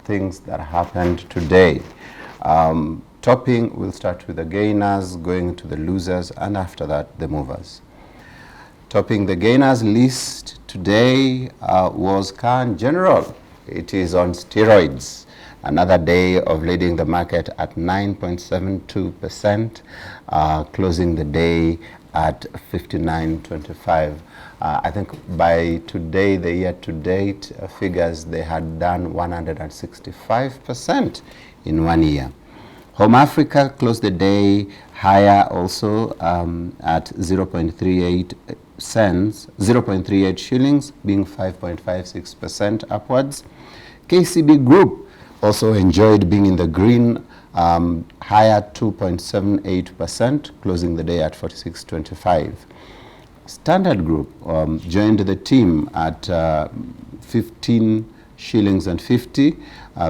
things that happened today. Topping, we'll start with the gainers, going to the losers, and after that, the movers. Topping the gainers list today was Can General. It is on steroids. Another day of leading the market at 9.72%, closing the day at 59.25. I think by today, the year-to-date figures, they had done 165% in 1 year. Home Africa closed the day higher also at 0.38 shillings, being 5.56% upwards. KCB Group also enjoyed being in the green, higher 2.78%, closing the day at 46.25. Standard Group joined the team at 15 shillings and 50,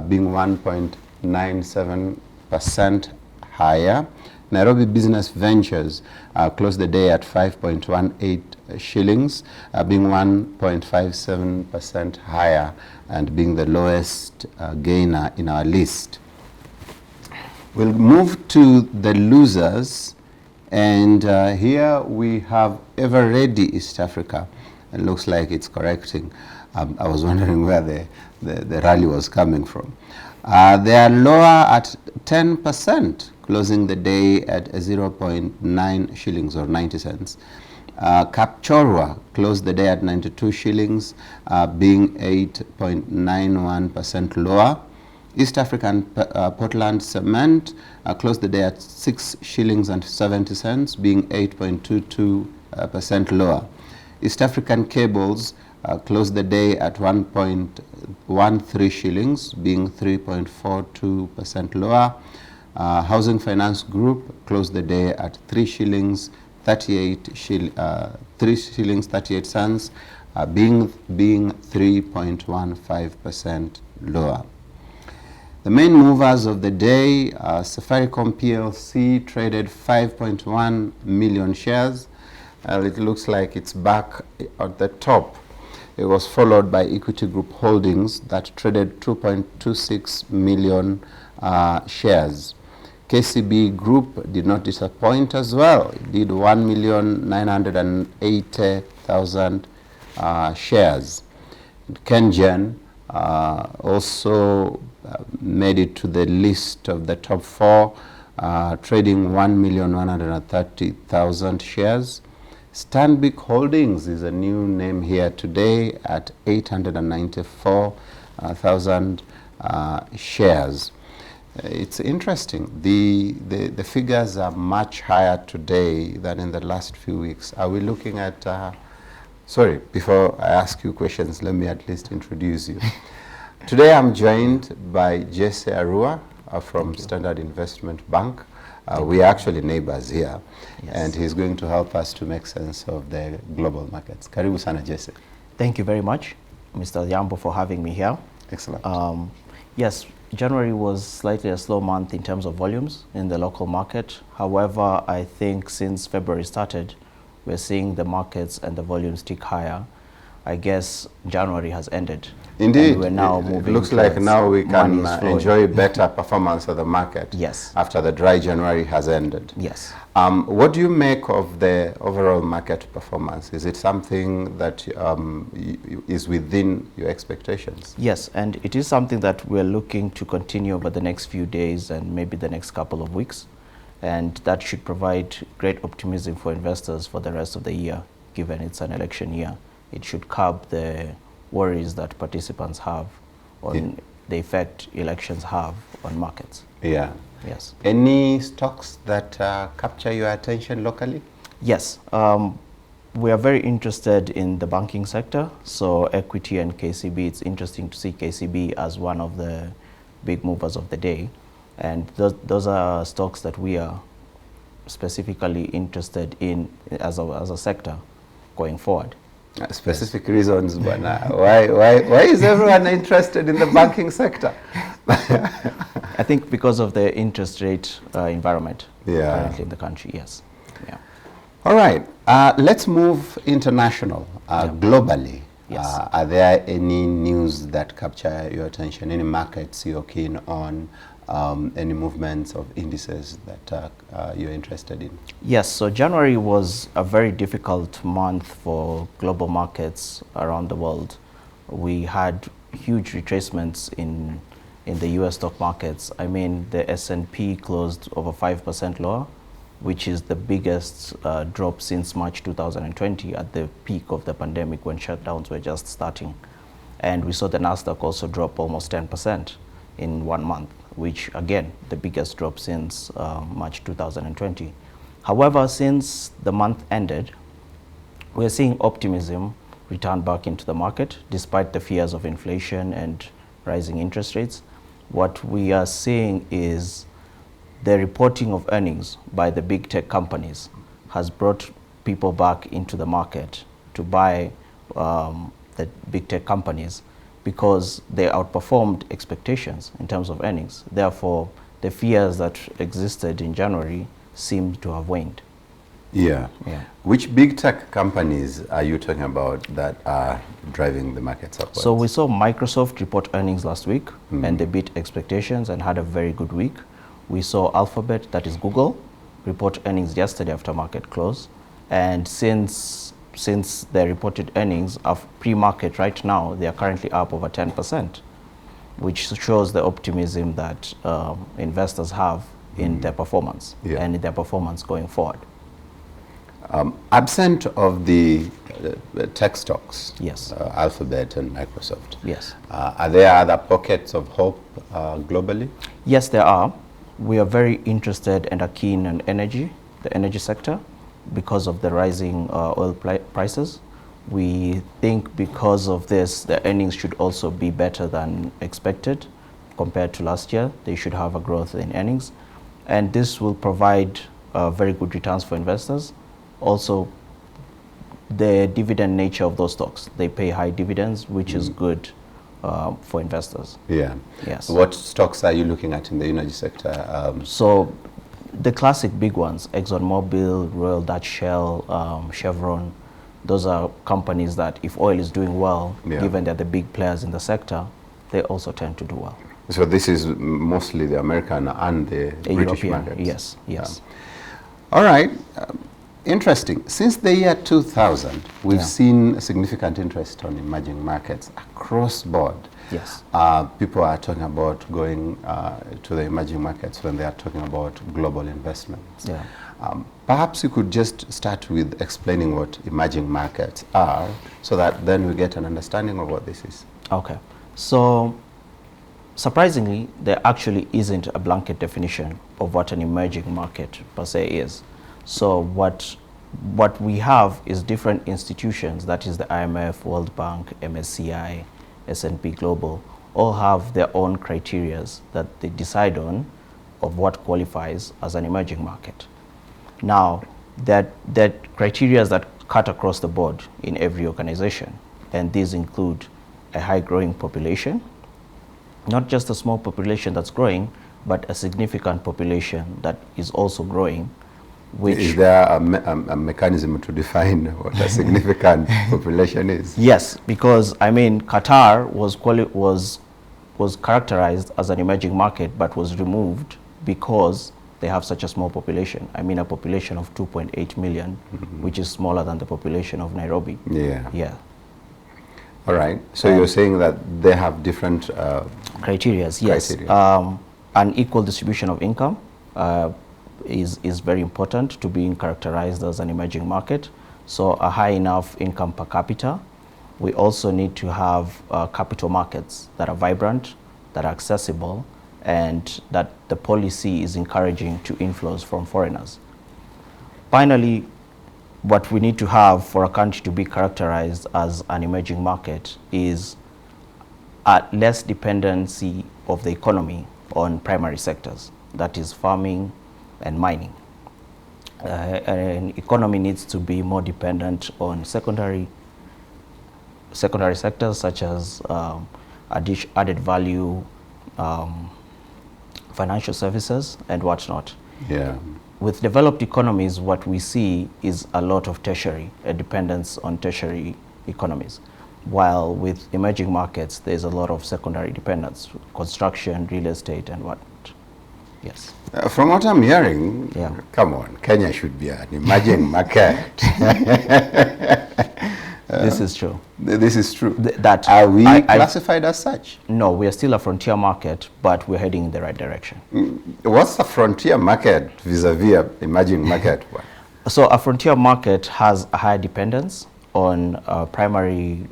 being 1.97% higher. Nairobi Business Ventures closed the day at 5.18 shillings, being 1.57% higher and being the lowest gainer in our list. We'll move to the losers, and here we have Ever Ready East Africa. It looks like it's correcting. I was wondering where the rally was coming from. They are lower at 10%, closing the day at 0.9 shillings or 90 cents. Kapchorwa closed the day at 92 shillings, being 8.91% lower. East African Portland Cement closed the day at 6 shillings and 70 cents, being 8.22% lower. East African Cables closed the day at 1.13 shillings, being 3.42% lower. Housing Finance Group closed the day at 3 shillings 38 cents, being 3.15% lower. The main movers of the day, Safaricom PLC traded 5.1 million shares. It looks like it's back at the top. It was followed by Equity Group Holdings that traded 2.26 million shares. KCB Group did not disappoint as well. It did 1,980,000 shares. KenGen also made it to the list of the top 4, trading 1,130,000 shares. Stanbic Holdings is a new name here today at 894,000 shares. It's interesting. The figures are much higher today than in the last few weeks. Are we looking at... sorry, before I ask you questions, let me at least introduce you. Today I'm joined by Jesse Arua from Standard Investment Bank. We are actually neighbors here, yes. And he's going to help us to make sense of the global markets. Karibu sana, Jesse. Thank you very much, Mr. Yambo, for having me here. Excellent. Yes, January was slightly a slow month in terms of volumes in the local market. However, I think since February started, we're seeing the markets and the volumes tick higher. I guess January has ended. Indeed. We're now moving. It looks like now we can enjoy better performance of the market. Yes. After the dry January has ended. Yes. What do you make of the overall market performance? Is it something that is within your expectations? Yes, and it is something that we're looking to continue over the next few days and maybe the next couple of weeks. And that should provide great optimism for investors for the rest of the year, given it's an election year. It should curb the worries that participants have on the effect elections have on markets. Yeah. Yes. Any stocks that capture your attention locally? Yes. We are very interested in the banking sector. So Equity and KCB, it's interesting to see KCB as one of the big movers of the day. And those are stocks that we are specifically interested in as a sector going forward. Specific reasons, but why is everyone interested in the banking sector? I think because of the interest rate environment currently in the country, yes. Yeah. All right, let's move international, globally. Yes. Are there any news that capture your attention? Any markets you're keen on? Any movements of indices that you're interested in? Yes, so January was a very difficult month for global markets around the world. We had huge retracements in the US stock markets. I mean, the S&P closed over 5% lower, which is the biggest drop since March 2020 at the peak of the pandemic when shutdowns were just starting. And we saw the Nasdaq also drop almost 10% in 1 month, which again, the biggest drop since March 2020. However, since the month ended, we're seeing optimism return back into the market despite the fears of inflation and rising interest rates. What we are seeing is the reporting of earnings by the big tech companies has brought people back into the market to buy the big tech companies because they outperformed expectations in terms of earnings. Therefore, the fears that existed in January seem to have waned. Yeah. Yeah. Which big tech companies are you talking about that are driving the markets upwards? So we saw Microsoft report earnings last week, and they beat expectations and had a very good week. We saw Alphabet, that is Google, report earnings yesterday after market close. And since they reported earnings of pre-market right now, they are currently up over 10%, which shows the optimism that investors have in their performance and in their performance going forward. Absent of the tech stocks, Yes. Alphabet and Microsoft, Yes. Are there other pockets of hope globally? Yes, there are. We are very interested and are keen on energy, the energy sector, because of the rising oil prices. We think because of this, the earnings should also be better than expected compared to last year. They should have a growth in earnings. And this will provide very good returns for investors. Also, the dividend nature of those stocks, they pay high dividends, which is good for investors. Yeah. Yes. What stocks are you looking at in the energy sector? So the classic big ones, ExxonMobil, Royal Dutch Shell, Chevron, those are companies that if oil is doing well, given they're the big players in the sector, they also tend to do well. So this is mostly the American and the British European, markets? yes, yes. All right. Interesting. Since the year 2000, we've seen a significant interest on emerging markets across board. Yes. People are talking about going to the emerging markets when they are talking about global investments. Yeah. Perhaps you could just start with explaining what emerging markets are so that then we get an understanding of what this is. Okay. So surprisingly, there actually isn't a blanket definition of what an emerging market per se is. So what we have is different institutions, that is the IMF, World Bank, MSCI, S&P Global, all have their own criteria that they decide on of what qualifies as an emerging market. Now, that criteria that cut across the board in every organization, and these include a high growing population, not just a small population that's growing, but a significant population that is also growing. Which is there a mechanism to define what a significant population is? Yes, because I mean Qatar was characterized as an emerging market, but was removed because they have such a small population. I mean a population of 2.8 million, which is smaller than the population of Nairobi. Yeah. Yeah. All right. So you're saying that they have different criteria. Yes. An equal distribution of income is very important to being characterized as an emerging market. So a high enough income per capita. We also need to have capital markets that are vibrant, that are accessible, and that the policy is encouraging to inflows from foreigners. Finally, what we need to have for a country to be characterized as an emerging market is a less dependency of the economy on primary sectors, that is farming and mining. An economy needs to be more dependent on secondary sectors such as added value, financial services, and whatnot. Yeah. With developed economies, what we see is a lot of tertiary, a dependence on tertiary economies. while with emerging markets, there's a lot of secondary dependence, construction, real estate, and what. Yes. From what I'm hearing, Yeah. come on, Kenya should be an emerging market. This is true. This is true. That Are we classified as such? No, we are still a frontier market, but we're heading in the right direction. What's the frontier market vis-a-vis an emerging market? So a frontier market has a higher dependence on primary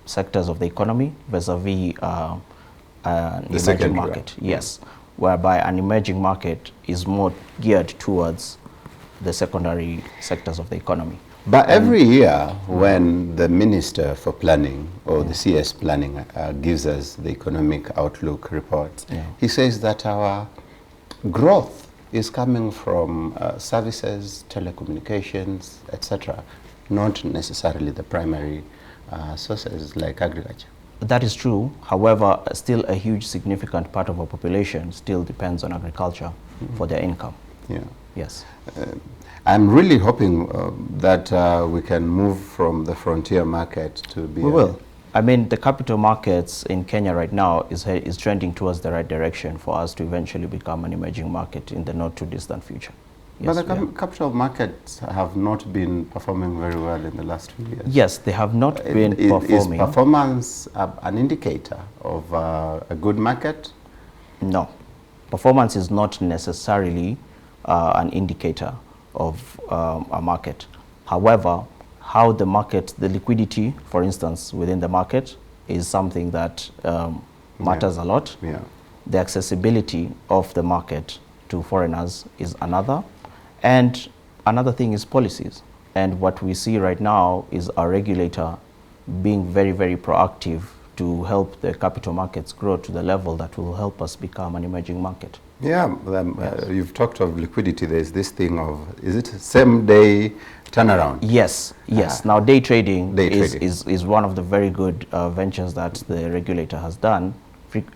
sectors of the economy vis-a-vis an emerging market. Yes, whereby an emerging market is more geared towards the secondary sectors of the economy. But every year when the Minister for Planning or the CS Planning gives us the economic outlook reports, he says that our growth is coming from services, telecommunications, etc., not necessarily the primary sources like agriculture. That is true. However, still a huge significant part of our population still depends on agriculture for their income. Yeah. Yes. I'm really hoping that we can move from the frontier market to be... We will. I mean, the capital markets in Kenya right now is trending towards the right direction for us to eventually become an emerging market in the not too distant future. Yes, but the capital markets have not been performing very well in the last few years. Yes, they have not been performing. Is performance an indicator of a good market? No. Performance is not necessarily an indicator of a market. However, how the market, the liquidity, for instance, within the market is something that matters a lot. Yeah. The accessibility of the market to foreigners is another. And another thing is policies. And what we see right now is our regulator being very, very proactive to help the capital markets grow to the level that will help us become an emerging market. Yeah, you've talked of liquidity. There's this thing of, is it same day turnaround? Yes, yes. Now day trading is one of the very good ventures that the regulator has done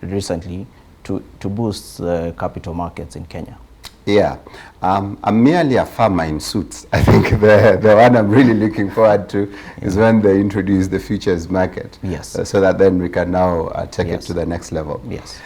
recently to boost the capital markets in Kenya. Yeah, I'm merely a farmer in suits. I think the one I'm really looking forward to is when they introduce the futures market. Yes. So that then we can now take it to the next level. Yes.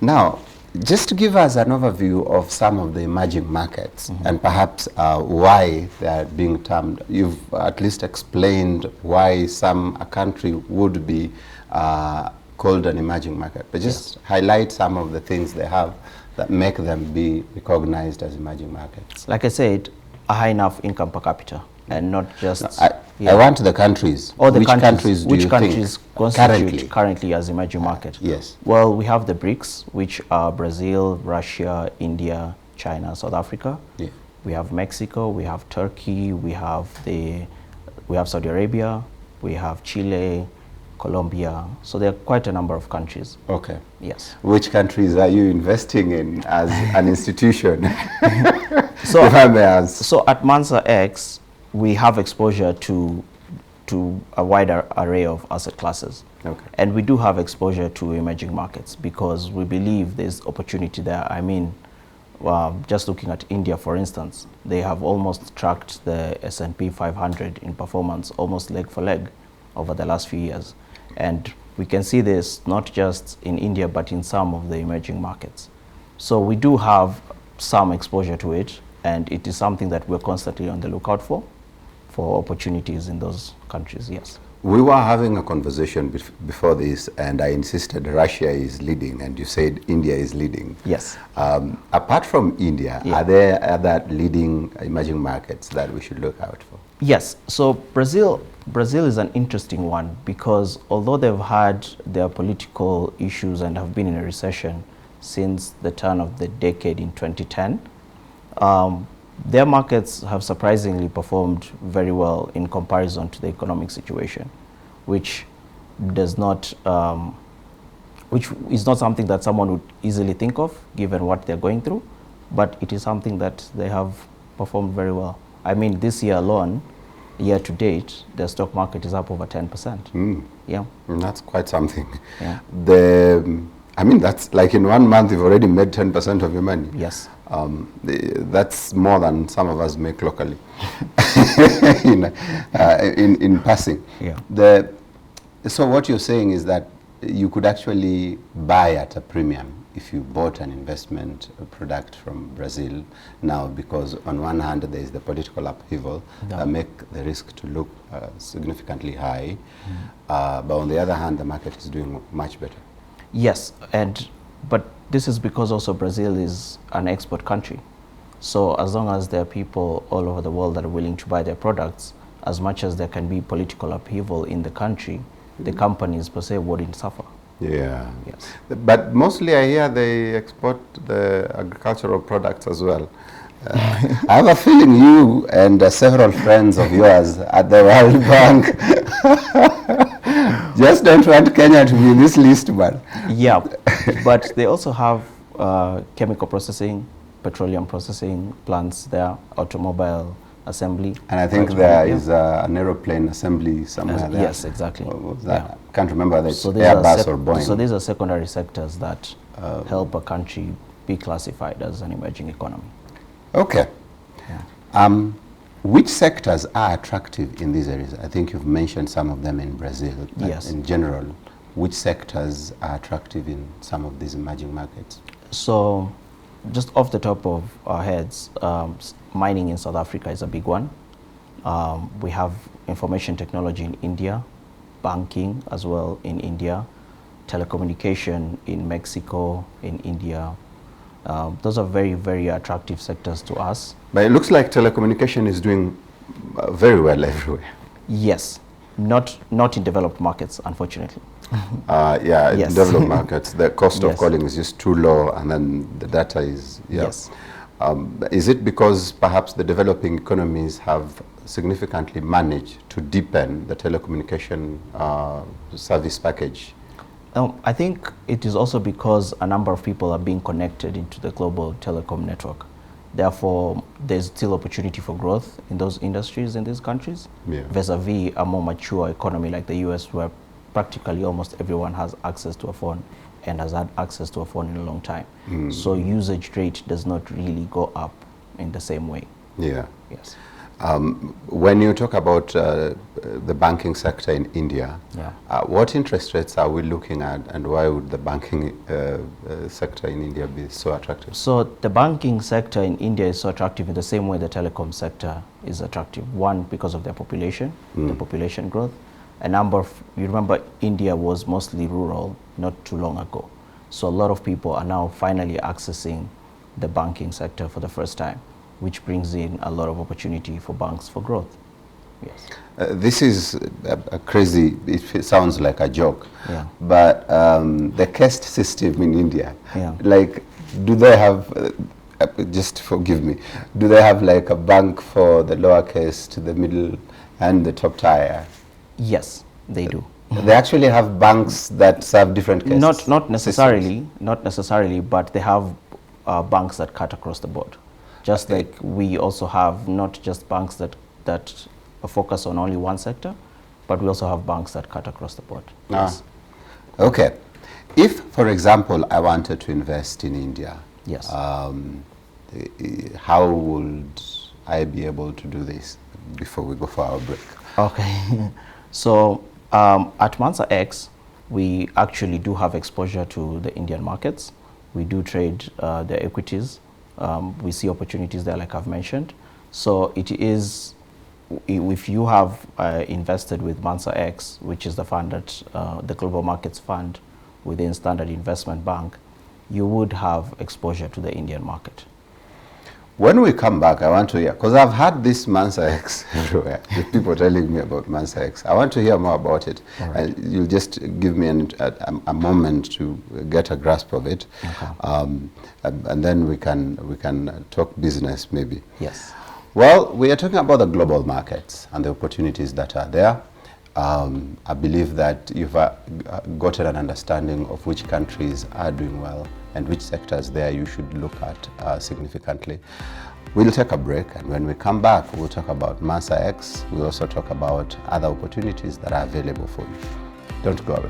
Now, just to give us an overview of some of the emerging markets and perhaps why they are being termed, you've at least explained why a country would be called an emerging market, but just highlight some of the things they have that make them be recognized as emerging markets. Like I said, a high enough income per capita, and not just... I want the countries. Or the which countries do you countries think constitute currently as emerging market? Yes. Well, we have the BRICS, which are Brazil, Russia, India, China, South Africa. Yeah. We have Mexico, we have Turkey, we have Saudi Arabia, we have Chile, Colombia. So there are quite a number of countries. Okay. Yes. Which countries are you investing in as an institution? So, if I may ask. So at Mansa X, we have exposure to a wider array of asset classes. Okay. And we do have exposure to emerging markets because we believe there's opportunity there. I mean, just looking at India, for instance, they have almost tracked the S&P 500 in performance almost leg for leg over the last few years. And we can see this not just in India, but in some of the emerging markets. So we do have some exposure to it, and it is something that we're constantly on the lookout for opportunities in those countries, yes. We were having a conversation before this, and I insisted Russia is leading, and you said India is leading. Yes. Apart from India, are there other leading emerging markets that we should look out for? Yes. So Brazil is an interesting one because although they've had their political issues and have been in a recession since the turn of the decade in 2010, their markets have surprisingly performed very well in comparison to the economic situation, which is not something that someone would easily think of given what they're going through, but it is something that they have performed very well. I mean, this year alone, year to date, the stock market is up over 10%. Yeah. That's quite something. Yeah. I mean, that's like in 1 month, you've already made 10% of your money. Yes. That's more than some of us make locally in passing. Yeah. So what you're saying is that you could actually buy at a premium if you bought an investment product from Brazil now, because on one hand there is the political upheaval that make the risk to look significantly high, but on the other hand the market is doing much better. Yes, but this is because also Brazil is an export country. So as long as there are people all over the world that are willing to buy their products, as much as there can be political upheaval in the country, the companies per se wouldn't suffer. Yeah. Yes. But mostly I hear they export the agricultural products as well. I have a feeling you and several friends of yours at the World Bank just don't want Kenya to be in this list, man. Yeah, but they also have chemical processing, petroleum processing plants there, automobile assembly. And I think there is an aeroplane assembly somewhere there. Yes, exactly. I can't remember whether it's So Airbus or Boeing. So these are secondary sectors that help a country be classified as an emerging economy. Okay. Yeah. Which sectors are attractive in these areas? I think you've mentioned some of them in Brazil. But yes. In general, which sectors are attractive in some of these emerging markets? So, just off the top of our heads, mining in South Africa is a big one. We have information technology in India, banking as well in India, telecommunication in Mexico, in India. Those are very, very attractive sectors to us. But it looks like telecommunication is doing very well everywhere. Yes, not in developed markets, unfortunately. Yeah, Yes. in developed markets, the cost of Yes. calling is just too low, and then the data is, yeah. Yes. Is it because perhaps the developing economies have significantly managed to deepen the telecommunication service package? I think it is also because a number of people are being connected into the global telecom network. Therefore, there's still opportunity for growth in those industries in these countries, vis-a-vis a more mature economy like the US, where practically almost everyone has access to a phone and has had access to a phone in a long time. So usage rate does not really go up in the same way. Yeah. Yes. When you talk about the banking sector in India, what interest rates are we looking at, and why would the banking sector in India be so attractive? So the banking sector in India is so attractive in the same way the telecom sector is attractive. One, because of their population, the population growth. You remember India was mostly rural not too long ago. So a lot of people are now finally accessing the banking sector for the first time, which brings in a lot of opportunity for banks for growth. Yes. This is a crazy, it sounds like a joke, but the caste system in India, like, do they have, just forgive me, do they have like a bank for the lower caste, the middle, and the top tier? Yes, they do. They actually have banks that serve different castes? Not necessarily, but they have banks that cut across the board. Just like we also have not just banks that focus on only one sector, but we also have banks that cut across the board. Yes. Okay. If, for example, I wanted to invest in India, yes. How would I be able to do this before we go for our break? Okay. So at Mansa X, we actually do have exposure to the Indian markets. We do trade the equities. We see opportunities there, like I've mentioned. So it is, if you have invested with Mansa X, which is the fund that the Global Markets Fund within Standard Investment Bank, you would have exposure to the Indian market. When we come back, I want to hear, because I've had this Mansa X everywhere, with people telling me about Mansa X. I want to hear more about it. Right. You'll just give me a moment to get a grasp of it. Okay. And then we can talk business maybe. Yes. Well, we are talking about the global markets and the opportunities that are there. I believe that you've gotten an understanding of which countries are doing well and which sectors there you should look at significantly. We'll take a break, and when we come back, we'll talk about Mansa X. We'll also talk about other opportunities that are available for you. Don't go away.